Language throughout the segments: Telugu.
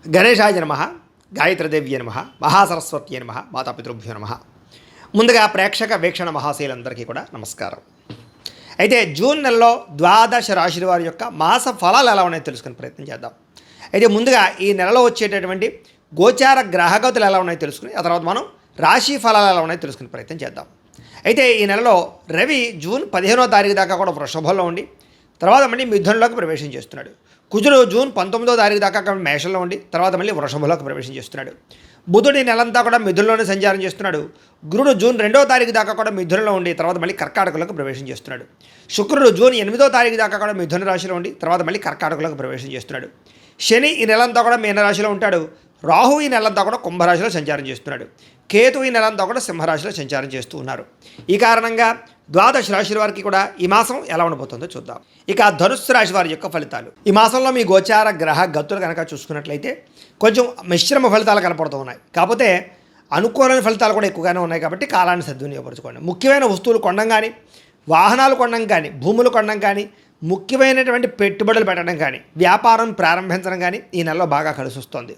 గణేశాయ నమః, గాయత్రీదేవ్యే నమః, మహాసరస్వత్యే నమః, మాతాపితృభ్యో నమః. ముందుగా ప్రేక్షక వీక్షణ మహాశీలందరికీ కూడా నమస్కారం. అయితే జూన్ నెలలో ద్వాదశ రాశుల వారి యొక్క మాస ఫలాలు ఎలా ఉన్నాయో తెలుసుకునే ప్రయత్నం చేద్దాం. అయితే ముందుగా ఈ నెలలో వచ్చేటటువంటి గోచార గ్రహగతులు ఎలా ఉన్నాయో తెలుసుకుని ఆ తర్వాత మనం రాశి ఫలాలు ఎలా ఉన్నాయో తెలుసుకునే ప్రయత్నం చేద్దాం. అయితే ఈ నెలలో రవి జూన్ 15వ తారీఖు దాకా కూడా వృషభంలో ఉండి తర్వాత మళ్ళీ మిథునంలోకి ప్రవేశం చేస్తున్నాడు. కుజుడు జూన్ 19వ తారీఖు దాకా మేషంలో ఉండి తర్వాత మళ్ళీ వృషభంలోకి ప్రవేశం చేస్తున్నాడు. బుధుడు ఈ నెలంతా కూడా మిథునంలోనే సంచారం చేస్తున్నాడు. గురుడు జూన్ 2వ తారీఖు దాకా కూడా మిథునంలో ఉండి తర్వాత మళ్ళీ కర్కాటకంలోకి ప్రవేశం చేస్తున్నాడు. శుక్రుడు జూన్ 8వ తారీఖు దాకా కూడా మిథున రాశిలో ఉండి తర్వాత మళ్ళీ కర్కాటకంలోకి ప్రవేశం చేస్తున్నాడు. శని ఈ నెలంతా కూడా మీనరాశిలో ఉంటాడు. రాహు ఈ నెలంతా కూడా కుంభరాశిలో సంచారం చేస్తున్నాడు. కేతు ఈ నెలంతా కూడా సింహరాశిలో సంచారం చేస్తూ ఉన్నారు. ఈ కారణంగా ద్వాదశ రాశి వారికి కూడా ఈ మాసం ఎలా ఉండబోతుందో చూద్దాం. ఇక ధనుస్సు రాశి వారి యొక్క ఫలితాలు. ఈ మాసంలో మీ గోచార గ్రహ గతులు కనుక చూసుకున్నట్లయితే కొంచెం మిశ్రమ ఫలితాలు కనపడుతూ ఉన్నాయి. కాకపోతే అనుకూలమైన ఫలితాలు కూడా ఎక్కువగానే ఉన్నాయి కాబట్టి కాలాన్ని సద్వినియోగపరచుకోండి. ముఖ్యమైన వస్తువులు కొనడం కానీ, వాహనాలు కొనడం కానీ, భూములు కొనడం కానీ, ముఖ్యమైనటువంటి పెట్టుబడులు పెట్టడం కానీ, వ్యాపారం ప్రారంభించడం కానీ ఈ నెలలో బాగా కలిసి వస్తుంది.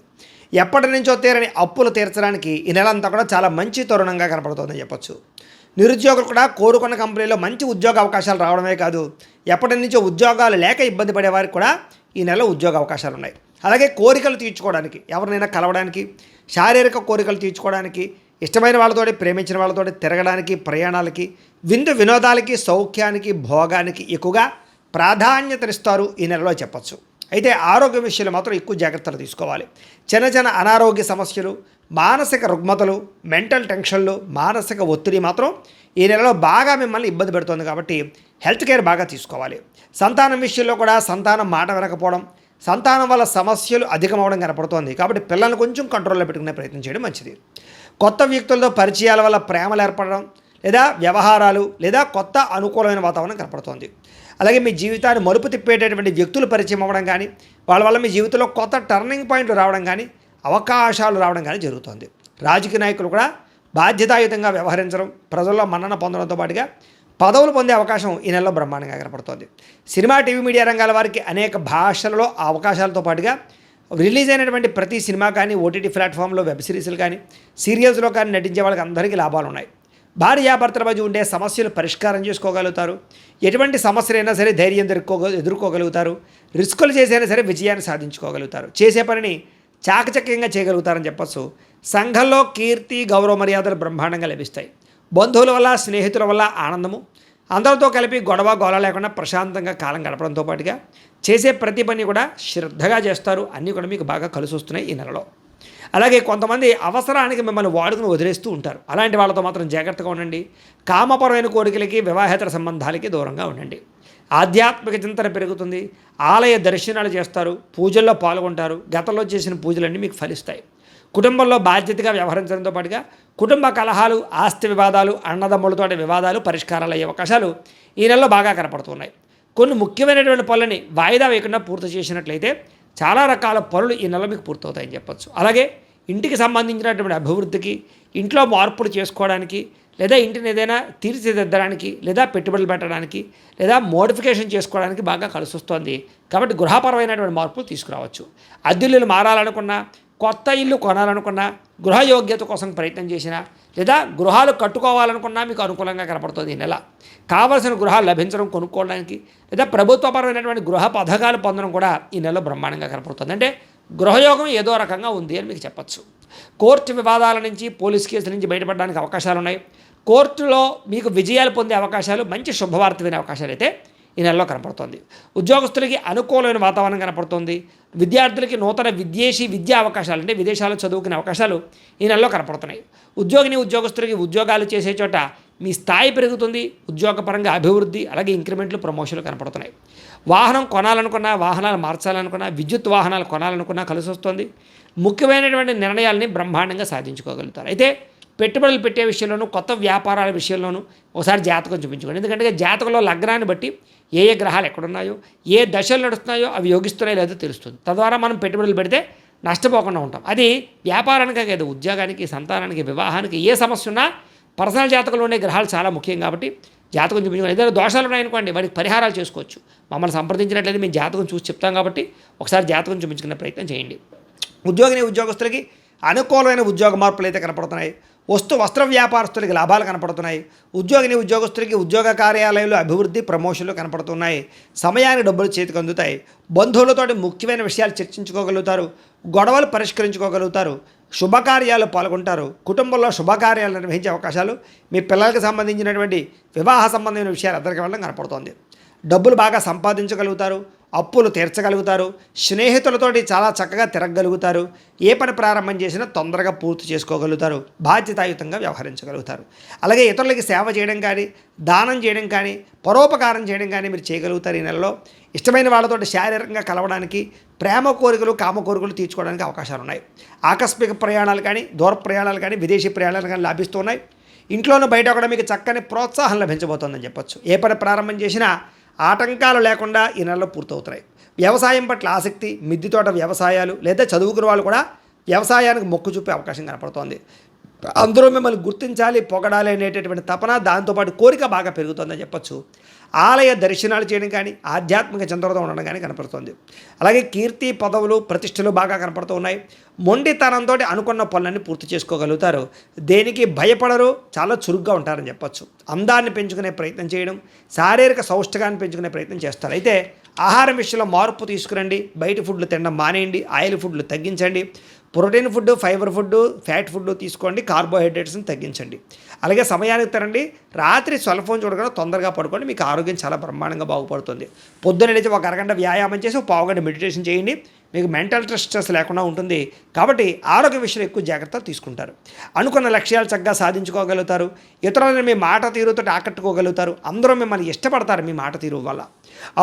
ఎప్పటి నుంచో తీరని అప్పులు తీర్చడానికి ఈ నెల అంతా కూడా చాలా మంచి తరుణంగా కనపడుతుందని చెప్పొచ్చు. నిరుద్యోగులు కూడా కోరుకున్న కంపెనీలో మంచి ఉద్యోగ అవకాశాలు రావడమే కాదు, ఎప్పటి నుంచో ఉద్యోగాలు లేక ఇబ్బంది పడే వారికి కూడా ఈ నెలలో ఉద్యోగ అవకాశాలు ఉన్నాయి. అలాగే కోరికలు తీర్చుకోవడానికి, ఎవరినైనా కలవడానికి, శారీరక కోరికలు తీర్చుకోవడానికి, ఇష్టమైన వాళ్ళతోటి ప్రేమించిన వాళ్ళతోటి తిరగడానికి, ప్రయాణాలకి, వినోదాలకి, సౌఖ్యానికి, భోగానికి ఎక్కువగా ప్రాధాన్యతనిస్తారు ఈ నెలలో చెప్పచ్చు. అయితే ఆరోగ్య విషయంలో మాత్రం ఎక్కువ జాగ్రత్తలు తీసుకోవాలి. చిన్న చిన్న అనారోగ్య సమస్యలు, మానసిక రుగ్మతలు, మెంటల్ టెన్షన్లు, మానసిక ఒత్తిడి మాత్రం ఈ నెలలో బాగా మిమ్మల్ని ఇబ్బంది పెడుతుంది కాబట్టి హెల్త్ కేర్ బాగా తీసుకోవాలి. సంతానం విషయంలో కూడా సంతానం మాట వినకపోవడం, సంతానం వల్ల సమస్యలు అధికమవడం కనపడుతోంది కాబట్టి పిల్లల్ని కొంచెం కంట్రోల్లో పెట్టుకునే ప్రయత్నం చేయడం మంచిది. కొత్త వ్యక్తులతో పరిచయాల వల్ల ప్రేమలు ఏర్పడడం లేదా వ్యవహారాలు లేదా కొత్త అనుకూలమైన వాతావరణం కనపడుతోంది. అలాగే మీ జీవితాన్ని మలుపు తిప్పేటటువంటి వ్యక్తులు పరిచయం అవ్వడం కానీ, వాళ్ళ వల్ల మీ జీవితంలో కొత్త టర్నింగ్ పాయింట్లు రావడం కానీ, అవకాశాలు రావడం కానీ జరుగుతుంది. రాజకీయ నాయకులు కూడా బాధ్యతాయుతంగా వ్యవహరించడం, ప్రజల్లో మన్నన పొందడంతో పాటుగా పదవులు పొందే అవకాశం ఈ నెలలో బ్రహ్మాండంగా కనపడుతోంది. సినిమా, టీవీ, మీడియా రంగాల వారికి అనేక భాషలలో ఆ అవకాశాలతో పాటుగా రిలీజ్ అయినటువంటి ప్రతి సినిమా కానీ, ఓటీటీ ప్లాట్ఫామ్లో వెబ్ సిరీస్లు కానీ, సీరియల్స్లో కానీ నటించే వాళ్ళకి అందరికీ లాభాలు ఉన్నాయి. భార్యాభర్తల మధ్య ఉండే సమస్యలు పరిష్కారం చేసుకోగలుగుతారు. ఎటువంటి సమస్యలైనా సరే ధైర్యం ఎదుర్కోగలుగుతారు. రిస్కులు చేసైనా సరే విజయాన్ని సాధించుకోగలుగుతారు. చేసే పనిని చాకచక్యంగా చేయగలుగుతారని చెప్పచ్చు. సంఘంలో కీర్తి, గౌరవ మర్యాదలు బ్రహ్మాండంగా లభిస్తాయి. బంధువుల వల్ల, స్నేహితుల వల్ల ఆనందము, అందరితో కలిపి గొడవ గోల లేకుండా ప్రశాంతంగా కాలం గడపడంతో పాటుగా చేసే ప్రతి పని కూడా శ్రద్ధగా చేస్తారు. అన్నీ కూడా మీకు బాగా కలిసి వస్తున్నాయి ఈ నెలలో. అలాగే కొంతమంది అవసరానికి మిమ్మల్ని వాడుకుని వదిలేస్తూ ఉంటారు. అలాంటి వాళ్ళతో మాత్రం జాగ్రత్తగా ఉండండి. కామపరమైన కోరికలకి, వివాహేతర సంబంధాలకి దూరంగా ఉండండి. ఆధ్యాత్మిక చింతన పెరుగుతుంది. ఆలయ దర్శనాలు చేస్తారు, పూజల్లో పాల్గొంటారు. గతంలో చేసిన పూజలన్నీ మీకు ఫలిస్తాయి. కుటుంబంలో బాధ్యతగా వ్యవహరించడంతో పాటుగా కుటుంబ కలహాలు, ఆస్తి వివాదాలు, అన్నదమ్ములతోటి వివాదాలు పరిష్కారాలు అయ్యే అవకాశాలు ఈ నెలలో బాగా కనపడుతున్నాయి. కొన్ని ముఖ్యమైనటువంటి పనులని వాయిదా వేయకుండా పూర్తి చేసినట్లయితే చాలా రకాల పనులు ఈ నెల మీకు పూర్తవుతాయని చెప్పచ్చు. అలాగే ఇంటికి సంబంధించినటువంటి అభివృద్ధికి, ఇంట్లో మార్పులు చేసుకోవడానికి, లేదా ఇంటిని ఏదైనా తీర్చిదిద్దడానికి, లేదా పెట్టుబడులు పెట్టడానికి, లేదా మోడిఫికేషన్ చేసుకోవడానికి బాగా కలిసి వస్తుంది. కాబట్టి గృహపరమైనటువంటి మార్పులు తీసుకురావచ్చు. అద్దెల్లు మారాలనుకున్నా, కొత్త ఇల్లు కొనాలనుకున్నా, గృహ యోగ్యత కోసం ప్రయత్నం చేసినా, లేదా గృహాలు కట్టుకోవాలనుకున్నా మీకు అనుకూలంగా కనపడుతుంది ఈ నెల. కావలసిన గృహాలు లభించడం, కొనుక్కోవడానికి, లేదా ప్రభుత్వపరమైనటువంటి గృహ పథకాలు పొందడం కూడా ఈ నెలలో బ్రహ్మాండంగా కనపడుతుంది. అంటే గృహయోగం ఏదో రకంగా ఉంది అని మీకు చెప్పచ్చు. కోర్టు వివాదాల నుంచి, పోలీస్ కేసుల నుంచి బయటపడడానికి అవకాశాలు ఉన్నాయి. కోర్టులో మీకు విజయాలు పొందే అవకాశాలు, మంచి శుభవార్త వినే అవకాశాలు అయితే ఈ నెలలో కనపడుతుంది. ఉద్యోగస్తులకి అనుకూలమైన వాతావరణం కనపడుతుంది. విద్యార్థులకి నూతన విదేశీ విద్యా అవకాశాలు, అంటే విదేశాల్లో చదువుకునే అవకాశాలు ఈ నెలలో కనపడుతున్నాయి. ఉద్యోగస్తులకి ఉద్యోగాలు చేసే చోట మీ స్థాయి పెరుగుతుంది. ఉద్యోగపరంగా అభివృద్ధి, అలాగే ఇంక్రిమెంట్లు, ప్రమోషన్లు కనపడుతున్నాయి. వాహనం కొనాలనుకున్నా, వాహనాలు మార్చాలనుకున్నా, విద్యుత్ వాహనాలు కొనాలనుకున్నా కలిసి వస్తుంది. ముఖ్యమైనటువంటి నిర్ణయాలని బ్రహ్మాండంగా సాధించుకోగలుగుతారు. అయితే పెట్టుబడులు పెట్టే విషయంలోనూ, కొత్త వ్యాపారాల విషయంలోనూ ఒకసారి జాతకం చూపించుకోండి. ఎందుకంటే జాతకంలో లగ్నాన్ని బట్టి ఏ గ్రహాలు ఎక్కడున్నాయో, ఏ దశలు నడుస్తున్నాయో అవి యోగిస్తున్నాయో లేదో తెలుస్తుంది. తద్వారా మనం పెట్టుబడులు పెడితే నష్టపోకుండా ఉంటాం. అది వ్యాపారానికే కాదు, ఉద్యోగానికి, సంతానానికి, వివాహానికి ఏ సమస్య ఉన్నా పర్సనల్ జాతకంలో ఉండే గ్రహాలు చాలా ముఖ్యం కాబట్టి జాతకం చూపించుకోండి. ఏదైనా దోషాలు ఉన్నాయనుకోండి, వాటికి పరిహారాలు చేసుకోవచ్చు. మమ్మల్ని సంప్రదించినట్లయితే మేము జాతకం చూసి చెప్తాం కాబట్టి ఒకసారి జాతకం చూపించుకునే ప్రయత్నం చేయండి. ఉద్యోగస్తులకి అనుకూలమైన ఉద్యోగ మార్పులు అయితే కనపడుతున్నాయి. వస్త్ర వ్యాపారస్తులకి లాభాలు కనపడుతున్నాయి. ఉద్యోగస్తులకి ఉద్యోగ కార్యాలయంలో అభివృద్ధి, ప్రమోషన్లు కనపడుతున్నాయి. సమయానికి డబ్బులు చేతికి అందుతాయి. బంధువులతో ముఖ్యమైన విషయాలు చర్చించుకోగలుగుతారు. గొడవలు పరిష్కరించుకోగలుగుతారు. శుభకార్యాలు పాల్గొంటారు. కుటుంబంలో శుభకార్యాలు నిర్వహించే అవకాశాలు, మీ పిల్లలకు సంబంధించినటువంటి వివాహ సంబంధమైన విషయాలు అందరికీ వెళ్ళడం కనపడుతోంది. డబ్బులు బాగా సంపాదించగలుగుతారు. అప్పులు తీర్చగలుగుతారు. స్నేహితులతోటి చాలా చక్కగా తిరగగలుగుతారు. ఏ పని ప్రారంభం చేసినా తొందరగా పూర్తి చేసుకోగలుగుతారు. బాధ్యతాయుతంగా వ్యవహరించగలుగుతారు. అలాగే ఇతరులకి సేవ చేయడం కానీ, దానం చేయడం కానీ, పరోపకారం చేయడం కానీ మీరు చేయగలుగుతారు. ఈ నెలలో ఇష్టమైన వాళ్ళతో శారీరకంగా కలవడానికి, ప్రేమ కోరికలు, కామ కోరికలు తీర్చుకోవడానికి అవకాశాలు ఉన్నాయి. ఆకస్మిక ప్రయాణాలు కానీ, దూర ప్రయాణాలు కానీ, విదేశీ ప్రయాణాలు కానీ లాభిస్తున్నాయి. ఇంట్లోనూ బయట కూడా మీకు చక్కని ప్రోత్సాహం లభించబోతోందని చెప్పొచ్చు. ఏ పని ప్రారంభం చేసినా ఆటంకాలు లేకుండా ఈ నెలలో పూర్తవుతున్నాయి. వ్యవసాయం పట్ల ఆసక్తి, మిద్దె తోట వ్యవసాయాలు లేదా చదువుకున్న వాళ్ళు కూడా వ్యవసాయానికి మొక్కు చూపే అవకాశం కనపడుతోంది. అందరూ మిమ్మల్ని గుర్తించాలి, పొగడాలి అనేటటువంటి తపన, దాంతోపాటు కోరిక బాగా పెరుగుతుందని చెప్పొచ్చు. ఆలయ దర్శనాలు చేయడం కానీ, ఆధ్యాత్మిక చంద్రత ఉండడం కానీ కనపడుతుంది. అలాగే కీర్తి, పదవులు, ప్రతిష్టలు బాగా కనపడుతూ ఉన్నాయి. మొండితనంతో అనుకున్న పనులన్నీ పూర్తి చేసుకోగలుగుతారు. దేనికి భయపడరు, చాలా చురుగ్గా ఉంటారని చెప్పొచ్చు. అందాన్ని పెంచుకునే ప్రయత్నం చేయడం, శారీరక సౌష్ఠగాన్ని పెంచుకునే ప్రయత్నం చేస్తారు. అయితే ఆహారం విషయంలో మార్పు తీసుకురండి. బయట ఫుడ్లు తినడం మానేయండి. ఆయిల్ ఫుడ్లు తగ్గించండి. Protein food, fibre food, fat food తీసుకోండి. కార్బోహైడ్రేట్స్ని తగ్గించండి. అలాగే సమయానికి తినండి. రాత్రి సెల్ ఫోన్ చూడకుండా తొందరగా పడుకోండి. మీకు ఆరోగ్యం చాలా బ్రహ్మాండంగా బాగుపడుతుంది. పొద్దున్న లేచి ఒక అరగంట వ్యాయామం చేసి ఒక పావుగంట మెడిటేషన్ చేయండి. మీకు మెంటల్ స్ట్రెస్ లేకుండా ఉంటుంది. కాబట్టి ఆరోగ్య విషయంలో ఎక్కువ జాగ్రత్తలు తీసుకుంటారు. అనుకున్న లక్ష్యాలు చక్కగా సాధించుకోగలుగుతారు. ఇతరులను మీ మాట తీరుతో ఆకట్టుకోగలుగుతారు. అందరూ మిమ్మల్ని ఇష్టపడతారు మీ మాట తీరు వల్ల.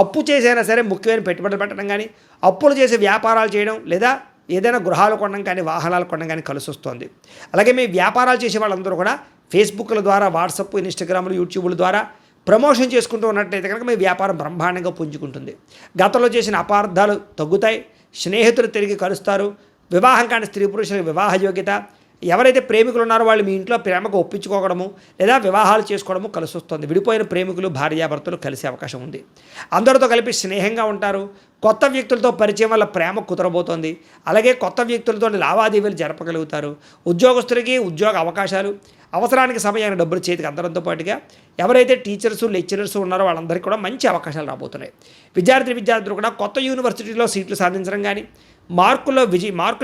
అప్పు చేసైనా సరే ముఖ్యమైన పెట్టుబడులు పెట్టడం కానీ, అప్పులు చేసి వ్యాపారాలు చేయడం లేదా ఏదైనా గృహాలు కొనడం కానీ, వాహనాలు కొనడం కానీ కలిసి వస్తుంది. అలాగే మీ వ్యాపారాలు చేసే వాళ్ళందరూ కూడా ఫేస్బుక్ల ద్వారా, వాట్సాప్, ఇన్స్టాగ్రామ్లు, యూట్యూబ్ల ద్వారా ప్రమోషన్ చేసుకుంటూ ఉన్నట్లయితే కనుక మీ వ్యాపారం బ్రహ్మాండంగా పుంజుకుంటుంది. గతంలో చేసిన అపార్థాలు తగ్గుతాయి. స్నేహితులు తిరిగి కలుస్తారు. వివాహం కాని స్త్రీ పురుషులకు వివాహ యోగ్యత, ఎవరైతే ప్రేమికులు ఉన్నారో వాళ్ళు మీ ఇంట్లో ప్రేమకు ఒప్పించుకోవడము లేదా వివాహాలు చేసుకోవడము కలిసి వస్తుంది. విడిపోయిన ప్రేమికులు, భార్యాభర్తలు కలిసే అవకాశం ఉంది. అందరితో కలిపి స్నేహంగా ఉంటారు. కొత్త వ్యక్తులతో పరిచయం వల్ల ప్రేమ కుదరబోతోంది. అలాగే కొత్త వ్యక్తులతో లావాదేవీలు జరపగలుగుతారు. ఉద్యోగస్తులకి ఉద్యోగ అవకాశాలు, అవసరానికి సమయానికి డబ్బులు చేతికి అందడంతో పాటుగా ఎవరైతే టీచర్స్, లెక్చరర్స్ ఉన్నారో వాళ్ళందరికీ కూడా మంచి అవకాశాలు రాబోతున్నాయి. విద్యార్థులు కూడా కొత్త యూనివర్సిటీలో సీట్లు సాధించడం కానీ, మార్కులు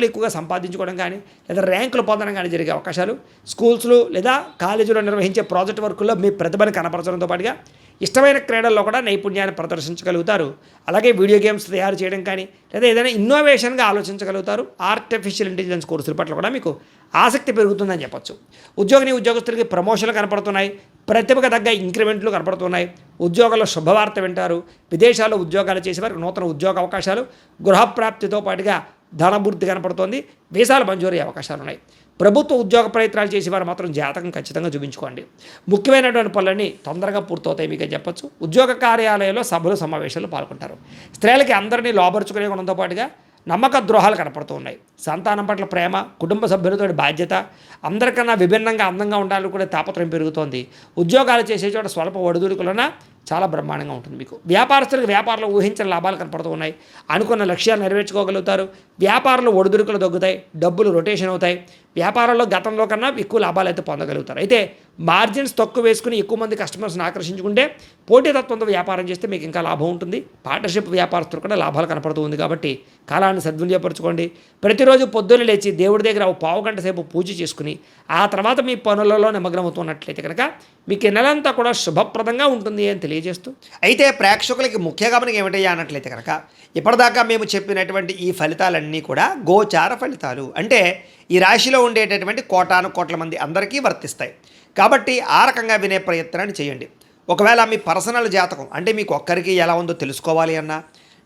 ఎక్కువగా సంపాదించుకోవడం కానీ లేదా ర్యాంకులు పొందడం కానీ జరిగే అవకాశాలు, స్కూల్స్లో లేదా కాలేజీలో నిర్వహించే ప్రాజెక్ట్ వర్కుల్లో మీ ప్రతిభను కనపరచడంతో పాటుగా ఇష్టమైన క్రీడల్లో కూడా నైపుణ్యాన్ని ప్రదర్శించగలుగుతారు. అలాగే వీడియో గేమ్స్ తయారు చేయడం కానీ లేదా ఏదైనా ఇన్నోవేషన్గా ఆలోచించగలుగుతారు. ఆర్టిఫిషియల్ ఇంటెలిజెన్స్ కోర్సుల పట్ల కూడా మీకు ఆసక్తి పెరుగుతుందని చెప్పొచ్చు. ఉద్యోగస్తులకి ప్రమోషన్లు కనపడుతున్నాయి. ప్రతిభకు తగ్గ ఇంక్రిమెంట్లు కనపడుతున్నాయి. ఉద్యోగాల్లో శుభవార్త వింటారు. విదేశాల్లో ఉద్యోగాలు చేసేవారికి నూతన ఉద్యోగ అవకాశాలు, గృహప్రాప్తితో పాటుగా ధనభూర్తి కనపడుతోంది. వీసాలు మంజూరయ్యే అవకాశాలు ఉన్నాయి. ప్రభుత్వ ఉద్యోగ ప్రయత్నాలు చేసేవారు మాత్రం జాతకం ఖచ్చితంగా చూపించుకోండి. ముఖ్యమైనటువంటి పనులన్నీ తొందరగా పూర్తవుతాయి మీకు చెప్పొచ్చు. ఉద్యోగ కార్యాలయంలో సభలు, సమావేశాలు పాల్గొంటారు. స్త్రీలకి అందరినీ లోపరుచుకునే గుణంతో పాటుగా నమ్మక ద్రోహాలు కనపడుతూ ఉన్నాయి. సంతానం పట్ల ప్రేమ, కుటుంబ సభ్యులతో బాధ్యత, అందరికన్నా విభిన్నంగా అందంగా ఉండాలని కూడా తాపత్రయం పెరుగుతోంది. ఉద్యోగాలు చేసే చోట స్వల్ప ఒడిదుడుకులన్నా చాలా బ్రహ్మాండంగా ఉంటుంది మీకు. వ్యాపారస్తులకు వ్యాపారంలో ఊహించని లాభాలు కనపడుతూ ఉన్నాయి. అనుకున్న లక్ష్యాలు నెరవేర్చుకోగలుగుతారు. వ్యాపారంలో ఒడిదుడుకులు తగ్గుతాయి. డబ్బులు రొటేషన్ అవుతాయి. వ్యాపారంలో గతంలో కన్నా ఎక్కువ లాభాలు అయితే పొందగలుగుతారు. అయితే మార్జిన్స్ తక్కువ వేసుకుని ఎక్కువ మంది కస్టమర్స్ని ఆకర్షించుకుంటే, పోటీతత్వంతో వ్యాపారం చేస్తే మీకు ఇంకా లాభం ఉంటుంది. పార్ట్నర్షిప్ వ్యాపారస్తులు కూడా లాభాలు కనపడుతూ ఉంది. కాబట్టి కాలాన్ని సద్వినియోగపరచుకోండి. ప్రతిరోజు పొద్దున్న లేచి దేవుడి దగ్గర ఒక పావు గంట సేపు పూజ చేసుకుని ఆ తర్వాత మీ పనులలో నిమగ్నమవుతున్నట్లయితే కనుక మీకు ఈ నెలంతా కూడా శుభప్రదంగా ఉంటుంది అని తెలియజేస్తూ, అయితే ప్రేక్షకులకి ముఖ్య గమనిక ఏమిటయ్యా అన్నట్లయితే కనుక ఇప్పటిదాకా మేము చెప్పినటువంటి ఈ ఫలితాలన్నీ కూడా గోచార ఫలితాలు. అంటే ఈ రాశిలో ఉండేటటువంటి కోట్ల మంది అందరికీ వర్తిస్తాయి. కాబట్టి ఆ రకంగా వినే ప్రయత్నాన్ని చేయండి. ఒకవేళ మీ పర్సనల్ జాతకం అంటే మీకు ఒక్కరికి ఎలా ఉందో తెలుసుకోవాలి అన్నా,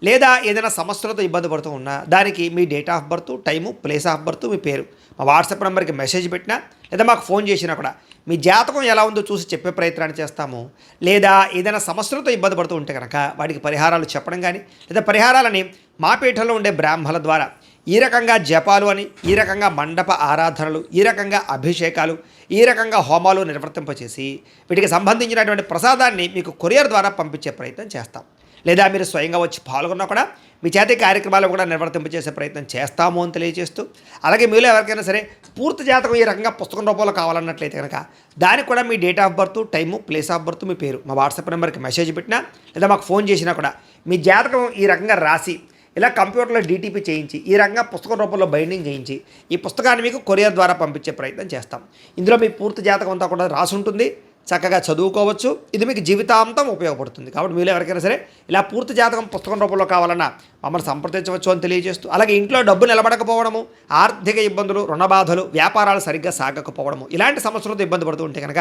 లేదా ఏదైనా సమస్యలతో ఇబ్బంది పడుతూ ఉన్నా, దానికి మీ date of birth, time, place of birth, మీ పేరు మా వాట్సాప్ నెంబర్కి మెసేజ్ పెట్టినా లేదా మాకు ఫోన్ చేసినా కూడా మీ జాతకం ఎలా ఉందో చూసి చెప్పే ప్రయత్నాన్ని చేస్తాము. లేదా ఏదైనా సమస్యలతో ఇబ్బంది పడుతూ ఉంటే కనుక వాటికి పరిహారాలు చెప్పడం కానీ లేదా పరిహారాలని మా పీఠంలో ఉండే బ్రాహ్మణుల ద్వారా ఈ రకంగా జపాలు అని, ఈ రకంగా మండప ఆరాధనలు, ఈ రకంగా అభిషేకాలు, ఈ రకంగా హోమాలు నిర్వర్తింపచేసి వీటికి సంబంధించినటువంటి ప్రసాదాన్ని మీకు కొరియర్ ద్వారా పంపించే ప్రయత్నం చేస్తాం. లేదా మీరు స్వయంగా వచ్చి పాల్గొన్నా కూడా మీ చేతి కార్యక్రమాలు కూడా నిర్వర్తింపజేసే ప్రయత్నం చేస్తాము అని తెలియజేస్తూ, అలాగే మీలో ఎవరికైనా సరే పూర్తి జాతకం ఈ రకంగా పుస్తకం రూపంలో కావాలన్నట్లయితే కనుక దానికి కూడా మీ date of birth, time, place of birth, మీ పేరు మా వాట్సాప్ నెంబర్కి మెసేజ్ పెట్టినా లేదా మాకు ఫోన్ చేసినా కూడా మీ జాతకం ఈ రకంగా రాసి ఇలా కంప్యూటర్లో డీటీపీ చేయించి ఈ రకంగా పుస్తకం రూపంలో బైండింగ్ చేయించి ఈ పుస్తకాన్ని మీకు కొరియర్ ద్వారా పంపించే ప్రయత్నం చేస్తాం. ఇందులో మీ పూర్తి జాతకం అంతా కూడా రాసి ఉంటుంది, చక్కగా చదువుకోవచ్చు. ఇది మీకు జీవితాంతం ఉపయోగపడుతుంది. కాబట్టి మీరు ఎవరికైనా సరే ఇలా పూర్తి జాతకం పుస్తకం రూపంలో కావాలన్నా మమ్మల్ని సంప్రదించవచ్చు అని తెలియజేస్తూ, అలాగే ఇంట్లో డబ్బు నిలబడకపోవడము, ఆర్థిక ఇబ్బందులు, రుణ బాధలు, వ్యాపారాలు సరిగ్గా సాగకపోవడము, ఇలాంటి సమస్యలతో ఇబ్బంది పడుతూ ఉంటే కనుక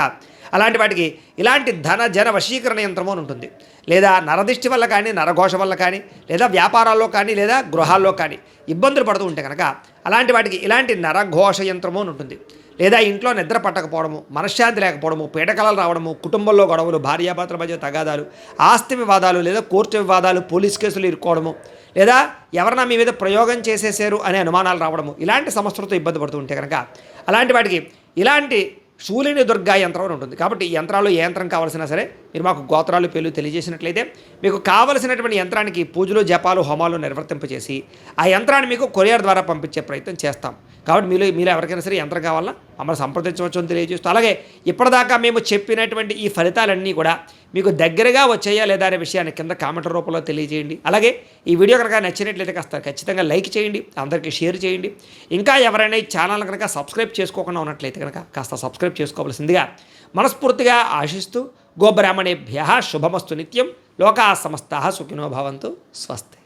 అలాంటి వాటికి ఇలాంటి ధన జన వశీకరణ యంత్రము అని ఉంటుంది. లేదా నరదిష్టి వల్ల కానీ, నరఘోష వల్ల కానీ, లేదా వ్యాపారాల్లో కానీ, లేదా గృహాల్లో కానీ ఇబ్బందులు పడుతూ ఉంటే కనుక అలాంటి వాటికి ఇలాంటి నరఘోష యంత్రము అని ఉంటుంది. లేదా ఇంట్లో నిద్ర పట్టకపోవడము, మనశ్శాంతి లేకపోవడము, పీడకలలు రావడము, కుటుంబంలో గొడవలు, భార్యాభర్తల మధ్య తగాదాలు, ఆస్తి వివాదాలు, లేదా కోర్టు వివాదాలు, పోలీస్ కేసులు ఇరుక్కోవడము, లేదా ఎవరన్నా మీ మీద ప్రయోగం చేసేసారు అనే అనుమానాలు రావడము, ఇలాంటి సమస్యలతో ఇబ్బంది పడుతూ ఉంటే కనుక అలాంటి వాటికి ఇలాంటి శూలిని దుర్గా యంత్రం అని ఉంటుంది. కాబట్టి ఈ యంత్రాలు ఏ యంత్రం కావాల్సినా సరే మీరు మాకు గోత్రాలు పేర్లు తెలియజేసినట్లయితే మీకు కావలసినటువంటి యంత్రానికి పూజలు, జపాలు, హోమాలు నిర్వర్తింపచేసి ఆ యంత్రాన్ని మీకు కొరియర్ ద్వారా పంపించే ప్రయత్నం చేస్తాం. కాబట్టి మీరు ఎవరికైనా సరే యంత్రం కావాలన్నా మమ్మల్ని సంప్రదించవచ్చు అని తెలియజేస్తూ, అలాగే ఇప్పటిదాకా మేము చెప్పినటువంటి ఈ ఫలితాలన్నీ కూడా మీకు దగ్గరగా వచ్చాయా లేదా అనే విషయాన్ని కింద కామెంట్ రూపంలో తెలియజేయండి. అలాగే ఈ వీడియో కనుక నచ్చినట్లయితే కాస్త ఖచ్చితంగా లైక్ చేయండి, అందరికీ షేర్ చేయండి. ఇంకా ఎవరైనా ఈ ఛానల్ కనుక సబ్స్క్రైబ్ చేసుకోకుండా ఉన్నట్లయితే కనుక కాస్త సబ్స్క్రైబ్ చేసుకోవాల్సిందిగా మనస్ఫూర్తిగా ఆశిస్తూ, గోబ్రాహ్మణేభ్యః శుభమస్తు నిత్యం, లోకా సమస్తాః సుఖినో భవంతు, స్వస్తి.